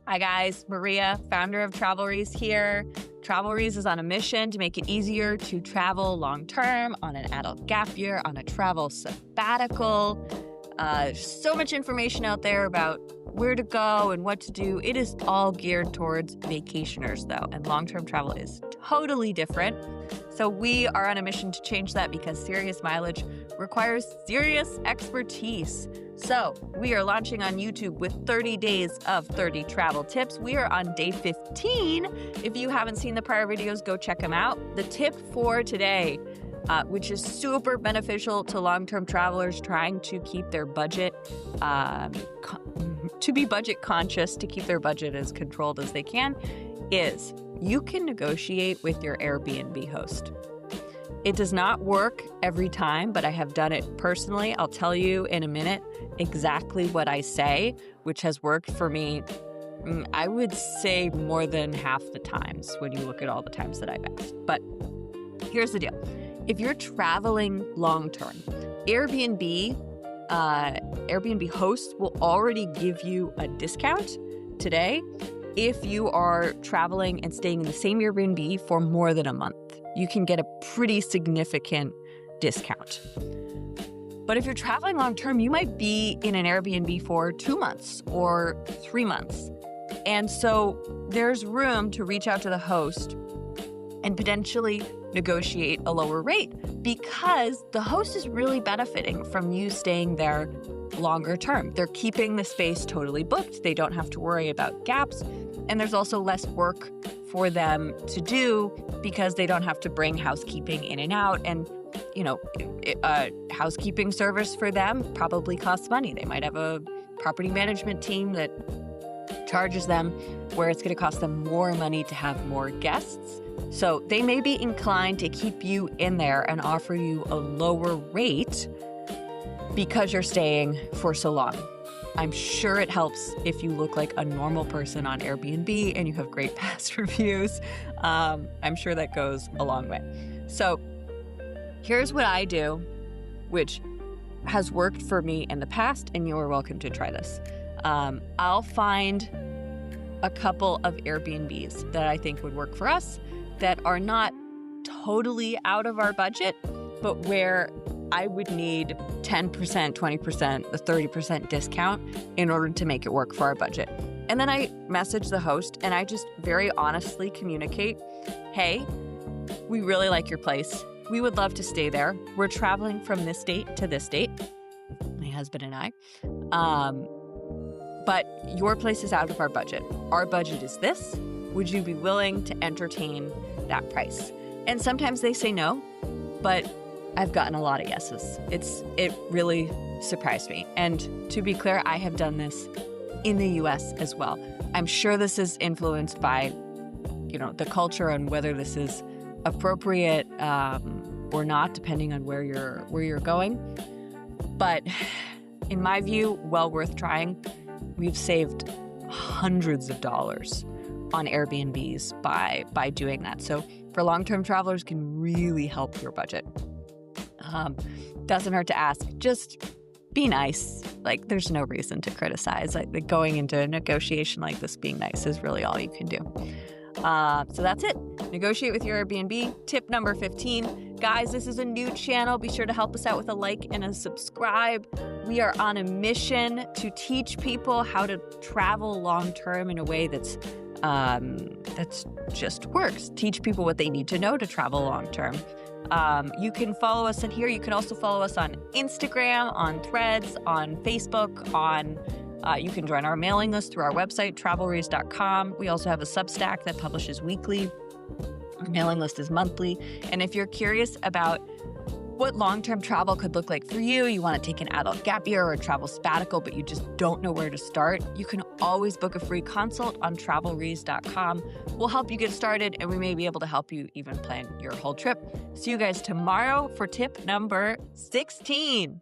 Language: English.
Hi guys, Maria, founder of Travelries here. Travelries is on a mission to make it easier to travel long-term on an adult gap year, on a travel sabbatical. So much information out there about where to go and what to do. It is all geared towards vacationers though, and long-term travel is totally different. So we are on a mission to change that because serious mileage requires serious expertise. So we are launching on YouTube with 30 days of 30 travel tips. We are on day 15. If you haven't seen the prior videos, go check them out. The tip for today, which is super beneficial to long-term travelers trying to keep their budget, to be budget conscious, to keep their budget as controlled as they can, is you can negotiate with your Airbnb host. It does not work every time, but I have done it personally. I'll tell you in a minute exactly what I say, which has worked for me, I would say more than half the times when you look at all the times that I've asked. But here's the deal. If you're traveling long-term, Airbnb hosts will already give you a discount today if you are traveling and staying in the same Airbnb for more than a month. You can get a pretty significant discount. But if you're traveling long-term, you might be in an Airbnb for 2 months or 3 months. And so there's room to reach out to the host and potentially negotiate a lower rate because the host is really benefiting from you staying there longer term. They're keeping the space totally booked. They don't have to worry about gaps. And there's also less work for them to do because they don't have to bring housekeeping in and out. And, you know, a housekeeping service for them probably costs money. They might have a property management team that charges them where it's going to cost them more money to have more guests. So they may be inclined to keep you in there and offer you a lower rate because you're staying for so long. I'm sure it helps if you look like a normal person on Airbnb and you have great past reviews. I'm sure that goes a long way. So here's what I do, which has worked for me in the past, and you're welcome to try this. I'll find a couple of Airbnbs that I think would work for us that are not totally out of our budget, but where I would need 10%, 20%, a 30% discount in order to make it work for our budget. And then I message the host and I just very honestly communicate, hey, we really like your place. We would love to stay there. We're traveling from this date to this date, my husband and I. But your place is out of our budget. Our budget is this. Would you be willing to entertain that price? And sometimes they say no, but I've gotten a lot of yeses. It really surprised me. And to be clear, I have done this in the US as well. I'm sure this is influenced by, the culture and whether this is appropriate or not, depending on where you're going. But in my view, well worth trying. We've saved hundreds of dollars on Airbnbs by doing that. So for long-term travelers can really help your budget. Doesn't hurt to ask. Just be nice. Like, there's no reason to criticize. Like going into a negotiation like this, being nice is really all you can do. So that's it. Negotiate with your Airbnb. Tip number 15. Guys, this is a new channel. Be sure to help us out with a like and a subscribe. We are on a mission to teach people how to travel long-term in a way that's just works. Teach people what they need to know to travel long-term. You can follow us in here. You can also follow us on Instagram, on Threads, on Facebook, you can join our mailing list through our website, travelries.com. We also have a Substack that publishes weekly. Our mailing list is monthly. And if you're curious about what long-term travel could look like for you, you want to take an adult gap year or a travel sabbatical, but you just don't know where to start, you can always book a free consult on travelries.com. We'll help you get started, and we may be able to help you even plan your whole trip. See you guys tomorrow for tip number 16.